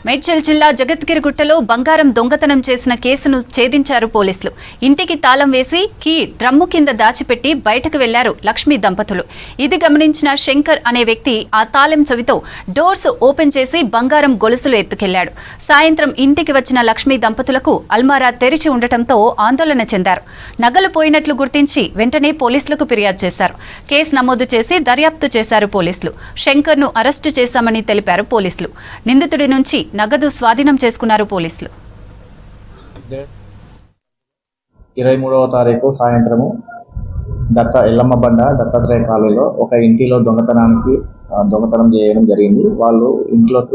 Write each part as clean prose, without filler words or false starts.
మేడ్చల్ జిల్లా జగత్గిరిగుట్టలో బంగారం దొంగతనం చేసిన కేసును ఛేదించారు పోలీసులు. ఇంటికి తాళం వేసి కీ డ్రమ్ము కింద దాచిపెట్టి బయటకు వెళ్లారు లక్ష్మీ దంపతులు. ఇది గమనించిన శంకర్ అనే వ్యక్తి ఆ తాళం చెవితో డోర్స్ ఓపెన్ చేసి బంగారం గొలుసులు ఎత్తుకెళ్లాడు. సాయంత్రం ఇంటికి వచ్చిన లక్ష్మీ దంపతులకు అల్మారా తెరిచి ఉండటంతో ఆందోళన చెందారు. నగలు పోయినట్లు గుర్తించి వెంటనే పోలీసులకు ఫిర్యాదు చేశారు. కేసు నమోదు చేసి దర్యాప్తు చేశారు పోలీసులు. శంకర్ను అరెస్టు చేశామని తెలిపారు పోలీసులు. నిందితుడి నుంచి నగదు స్వాధీనం చేసుకున్నారు పోలీసులు. 23వ తారీఖు సాయంత్రము ఎల్లమ్మబండ దత్తాత్రేయ కాలనీలో ఒక ఇంటిలో దొంగతనం చేయడం జరిగింది. వాళ్ళు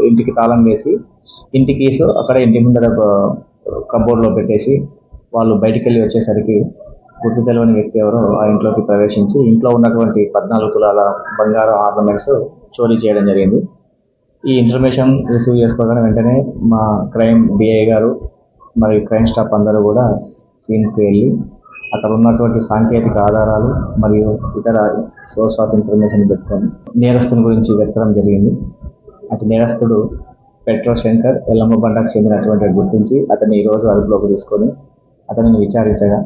ఇంటికి తాళం వేసి ఇంటి కీసు అక్కడ ఇంటి ముందర కబోర్డ్లో పెట్టేసి వాళ్ళు బయటికి వెళ్ళి వచ్చేసరికి గుర్తు తెలియని వ్యక్తి ఎవరో ఆ ఇంట్లోకి ప్రవేశించి ఇంట్లో ఉన్నటువంటి 14 తులాల బంగారం ఆర్నమెంట్స్ చోరీ చేయడం జరిగింది. ఈ ఇన్ఫర్మేషన్ రిసీవ్ చేసుకోగానే వెంటనే మా క్రైమ్ డిఐ గారు మరియు క్రైమ్ స్టాఫ్ అందరూ కూడా సీన్కి వెళ్ళి అక్కడ ఉన్నటువంటి సాంకేతిక ఆధారాలు మరియు ఇతర సోర్స్ ఆఫ్ ఇన్ఫర్మేషన్ పెట్టుకొని నేరస్తుని గురించి వెతకడం జరిగింది. అటు నేరస్తుడు పెట్రో శంకర్ ఎల్లమ్మబండకు చెందినటువంటి గుర్తించి అతన్ని ఈరోజు అదుపులోకి తీసుకొని అతనిని విచారించగా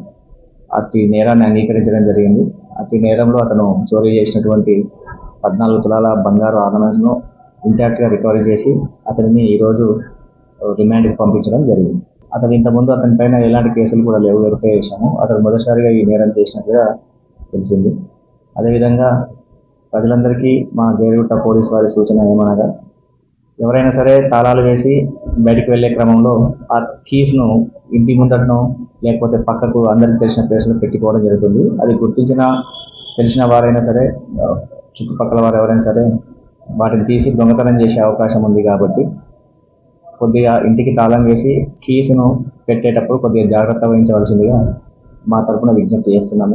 అతి నేరాన్ని అంగీకరించడం జరిగింది. అతి నేరంలో అతను చోరీ చేసినటువంటి 14 తులాల బంగారు ఆర్నమెంట్స్ను ఇంటాక్ట్గా రికవరీ చేసి అతనిని ఈరోజు రిమాండ్కి పంపించడం జరిగింది. అతను ఇంతకుముందు అతని పైన ఎలాంటి కేసులు కూడా లేవు, వెరిఫై చేశాము. అతను మొదటిసారిగా ఈ నేరం చేసినట్టుగా తెలిసింది. అదేవిధంగా ప్రజలందరికీ మా జేరుగుట్ట పోలీసు వారి సూచన ఏమనగా ఎవరైనా సరే తాళాలు వేసి బయటికి వెళ్ళే క్రమంలో ఆ కీస్ను ఇంటి ముందటనో లేకపోతే పక్కకు అందరికీ తెలిసిన ప్లేస్లో పెట్టుకోవడం జరుగుతుంది. అది తెలిసిన వారైనా సరే చుట్టుపక్కల వారు ఎవరైనా సరే వాటిని తీసి దొంగతనం చేసే అవకాశం ఉంది. కాబట్టి కొద్దిగా ఇంటికి తాళం వేసి కీసును పెట్టేటప్పుడు కొద్దిగా జాగ్రత్త వహించవలసిందిగా మా తరపున విజ్ఞప్తి చేస్తున్నాము.